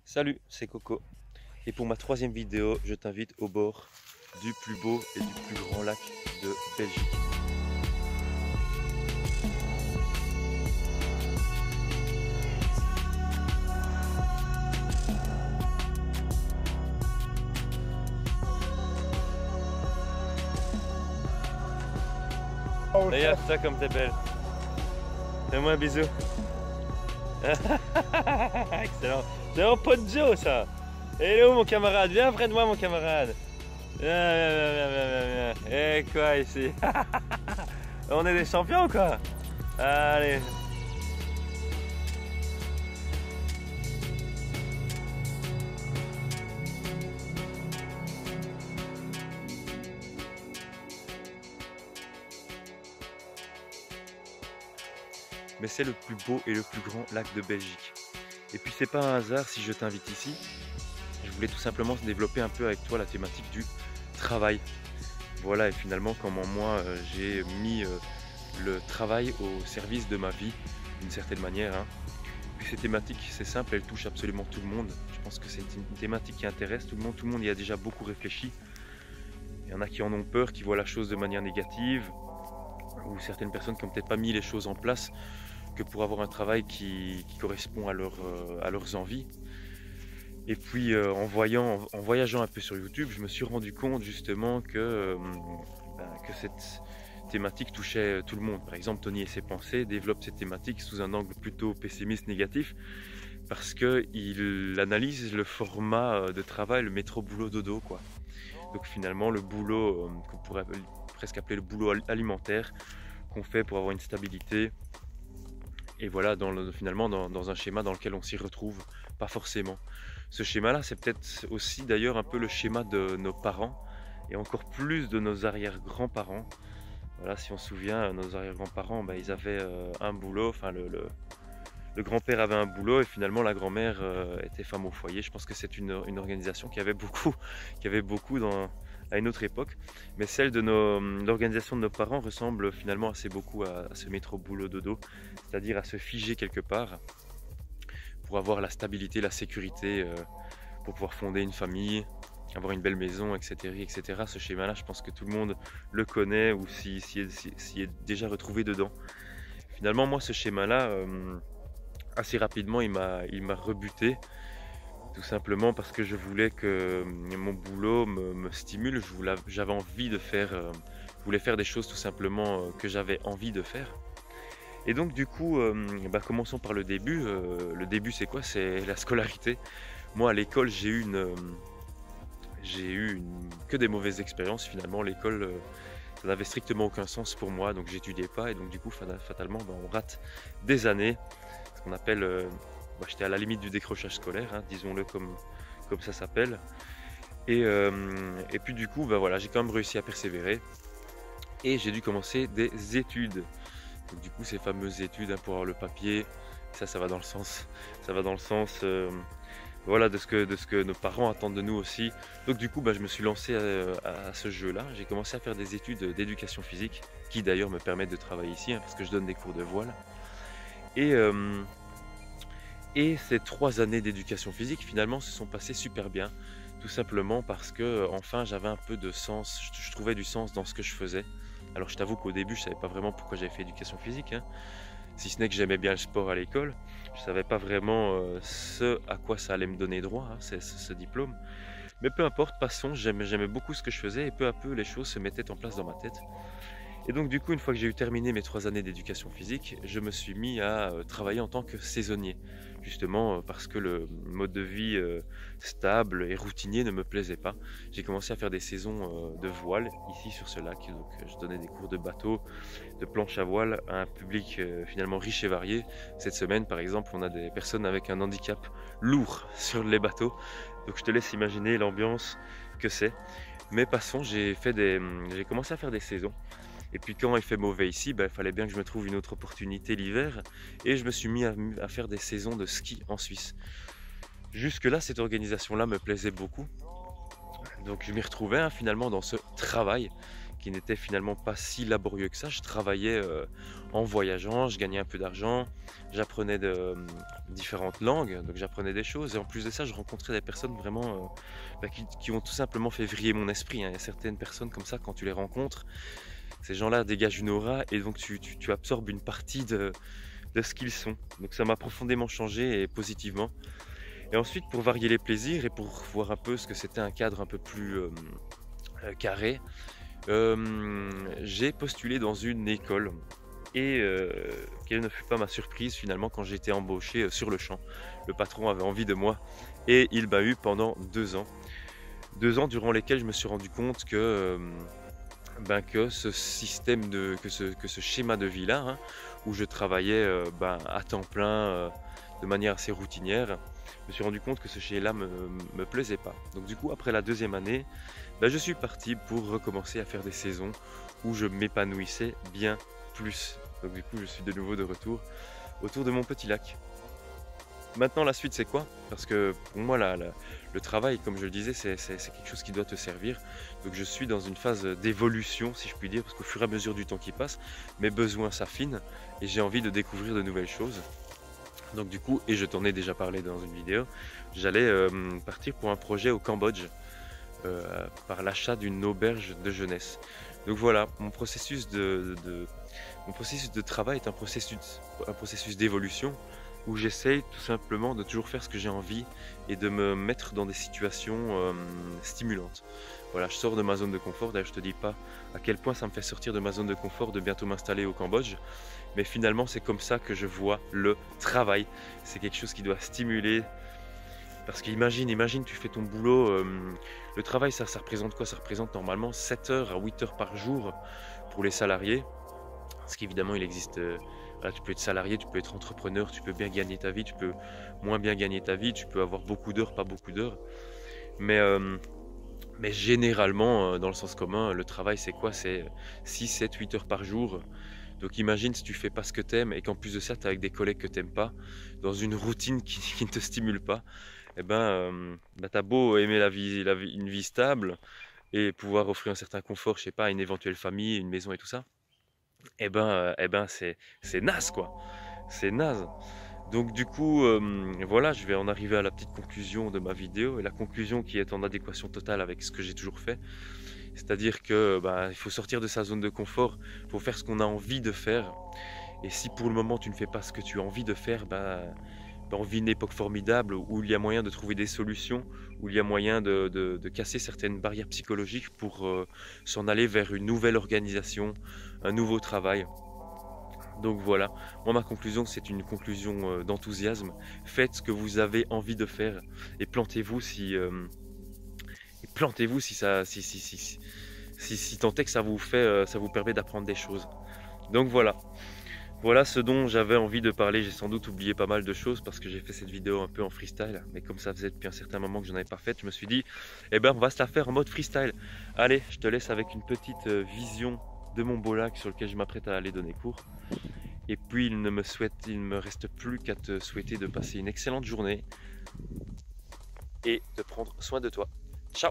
Salut, c'est Coco. Et pour ma troisième vidéo, je t'invite au bord du plus beau et du plus grand lac de Belgique. Regarde ça comme t'es belle. Fais-moi un bisou. Excellent. C'est un pote Joe ça. Hello mon camarade, viens près de moi mon camarade. Viens. Et quoi ici? On est des champions quoi. Allez. Mais c'est le plus beau et le plus grand lac de Belgique. Et puis c'est pas un hasard si je t'invite ici. Je voulais tout simplement développer un peu avec toi la thématique du travail. Voilà, et finalement comment moi j'ai mis le travail au service de ma vie d'une certaine manière. Puis ces thématiques, c'est simple, elles touchent absolument tout le monde. Je pense que c'est une thématique qui intéresse tout le monde y a déjà beaucoup réfléchi. Il y en a qui en ont peur, qui voient la chose de manière négative, ou certaines personnes qui n'ont peut-être pas mis les choses en place que pour avoir un travail qui correspond à leurs envies. Et puis en voyageant un peu sur YouTube, je me suis rendu compte justement que cette thématique touchait tout le monde. Par exemple, Tony et ses pensées développe cette thématique sous un angle plutôt pessimiste, négatif, parce qu'il analyse le format de travail, le métro boulot dodo quoi. Donc finalement le boulot qu'on pourrait presque appeler le boulot alimentaire qu'on fait pour avoir une stabilité. Et voilà, finalement dans un schéma dans lequel on s'y retrouve pas forcément. Ce schéma-là, c'est peut-être aussi d'ailleurs un peu le schéma de nos parents et encore plus de nos arrière-grands-parents. Voilà, si on se souvient, nos arrière-grands-parents, ils avaient un boulot, enfin le grand-père avait un boulot et finalement la grand-mère était femme au foyer. Je pense que c'est une organisation qui avait beaucoup à une autre époque, mais celle de l'organisation de nos parents ressemble finalement assez beaucoup à ce métro boulot dodo, c'est-à-dire à se figer quelque part pour avoir la stabilité, la sécurité, pour pouvoir fonder une famille, avoir une belle maison, etc. Ce schéma-là, je pense que tout le monde le connaît ou s'y est déjà retrouvé dedans. Finalement, moi, ce schéma-là, assez rapidement, il m'a rebuté. Tout simplement parce que je voulais que mon boulot me stimule, j'avais envie de faire, je voulais faire des choses tout simplement que j'avais envie de faire. Et donc du coup, commençons par le début. Le début c'est quoi? C'est la scolarité. Moi à l'école j'ai eu que des mauvaises expériences finalement. L'école ça n'avait strictement aucun sens pour moi, donc j'étudiais pas et donc du coup fatalement on rate des années, ce qu'on appelle j'étais à la limite du décrochage scolaire, disons-le comme ça s'appelle. Et puis du coup, voilà, j'ai quand même réussi à persévérer. Et j'ai dû commencer des études. Donc du coup, ces fameuses études pour avoir le papier, ça va dans le sens, voilà, de ce que nos parents attendent de nous aussi. Donc du coup, je me suis lancé à ce jeu-là. J'ai commencé à faire des études d'éducation physique, qui d'ailleurs me permettent de travailler ici, parce que je donne des cours de voile. Et ces 3 années d'éducation physique finalement se sont passées super bien, tout simplement parce que enfin j'avais un peu de sens, je trouvais du sens dans ce que je faisais. Alors je t'avoue qu'au début je savais pas vraiment pourquoi j'avais fait éducation physique, si ce n'est que j'aimais bien le sport à l'école. Je savais pas vraiment ce à quoi ça allait me donner droit, ce diplôme. Mais peu importe, passons, j'aimais beaucoup ce que je faisais et peu à peu les choses se mettaient en place dans ma tête. Et donc du coup, une fois que j'ai eu terminé mes 3 années d'éducation physique, je me suis mis à travailler en tant que saisonnier. Justement parce que le mode de vie stable et routinier ne me plaisait pas. J'ai commencé à faire des saisons de voile ici sur ce lac. Donc je donnais des cours de bateau, de planche à voile à un public finalement riche et varié. Cette semaine par exemple, on a des personnes avec un handicap lourd sur les bateaux. Donc je te laisse imaginer l'ambiance que c'est. Mais passons, j'ai commencé à faire des saisons. Et puis quand il fait mauvais ici, il fallait bien que je me trouve une autre opportunité l'hiver. Et je me suis mis à faire des saisons de ski en Suisse. Jusque-là, cette organisation-là me plaisait beaucoup. Donc je m'y retrouvais finalement dans ce travail qui n'était finalement pas si laborieux que ça. Je travaillais en voyageant, je gagnais un peu d'argent, j'apprenais différentes langues, donc j'apprenais des choses. Et en plus de ça, je rencontrais des personnes vraiment qui ont tout simplement fait vriller mon esprit, hein. Il y a certaines personnes comme ça, quand tu les rencontres, ces gens-là dégagent une aura et donc tu absorbes une partie de ce qu'ils sont. Donc ça m'a profondément changé et positivement. Et ensuite, pour varier les plaisirs et pour voir un peu ce que c'était un cadre un peu plus carré, j'ai postulé dans une école et quelle ne fut pas ma surprise finalement quand j'ai été embauché sur le champ. Le patron avait envie de moi et il m'a eu pendant 2 ans. 2 ans durant lesquels je me suis rendu compte que ce système, que ce schéma de vie-là, hein, où je travaillais à temps plein, de manière assez routinière, je me suis rendu compte que ce schéma-là me plaisait pas. Donc du coup, après la 2e année, je suis parti pour recommencer à faire des saisons où je m'épanouissais bien plus. Donc du coup, je suis de nouveau de retour autour de mon petit lac. Maintenant, la suite, c'est quoi? Parce que pour moi, le travail, comme je le disais, c'est quelque chose qui doit te servir. Donc je suis dans une phase d'évolution, si je puis dire, parce qu'au fur et à mesure du temps qui passe, mes besoins s'affinent et j'ai envie de découvrir de nouvelles choses. Donc du coup, et je t'en ai déjà parlé dans une vidéo, j'allais partir pour un projet au Cambodge par l'achat d'une auberge de jeunesse. Donc voilà, mon processus de travail est un processus d'évolution où j'essaye tout simplement de toujours faire ce que j'ai envie et de me mettre dans des situations stimulantes. Voilà, je sors de ma zone de confort. D'ailleurs, je te dis pas à quel point ça me fait sortir de ma zone de confort de bientôt m'installer au Cambodge. Mais finalement, c'est comme ça que je vois le travail. C'est quelque chose qui doit stimuler. Parce qu'imagine, tu fais ton boulot. Le travail, ça représente quoi? Ça représente normalement 7 heures à 8 heures par jour pour les salariés. Parce qu'évidemment, il existe... Voilà, tu peux être salarié, tu peux être entrepreneur, tu peux bien gagner ta vie, tu peux moins bien gagner ta vie, tu peux avoir beaucoup d'heures, pas beaucoup d'heures. Mais généralement, dans le sens commun, le travail, c'est quoi? C'est 6, 7, 8 heures par jour. Donc imagine si tu fais pas ce que t'aimes et qu'en plus de ça, tu es avec des collègues que t'aimes pas, dans une routine qui ne te stimule pas, t'as beau aimer une vie stable et pouvoir offrir un certain confort, je sais pas, à une éventuelle famille, une maison et tout ça, c'est naze quoi, c'est naze. Donc du coup, voilà, je vais en arriver à la petite conclusion de ma vidéo et la conclusion qui est en adéquation totale avec ce que j'ai toujours fait. C'est-à-dire que il faut sortir de sa zone de confort, il faut faire ce qu'on a envie de faire. Et si pour le moment tu ne fais pas ce que tu as envie de faire, on vit une époque formidable où il y a moyen de trouver des solutions, où il y a moyen de casser certaines barrières psychologiques pour s'en aller vers une nouvelle organisation, un nouveau travail. Donc voilà, moi ma conclusion c'est une conclusion d'enthousiasme. Faites ce que vous avez envie de faire et plantez-vous si si tant est que ça vous fait, ça vous permet d'apprendre des choses. Donc voilà. Voilà ce dont j'avais envie de parler. J'ai sans doute oublié pas mal de choses parce que j'ai fait cette vidéo un peu en freestyle. Mais comme ça faisait depuis un certain moment que je n'en avais pas fait, je me suis dit, on va se la faire en mode freestyle. Allez, je te laisse avec une petite vision de mon beau lac sur lequel je m'apprête à aller donner cours. Et puis il ne me reste plus qu'à te souhaiter de passer une excellente journée et de prendre soin de toi. Ciao!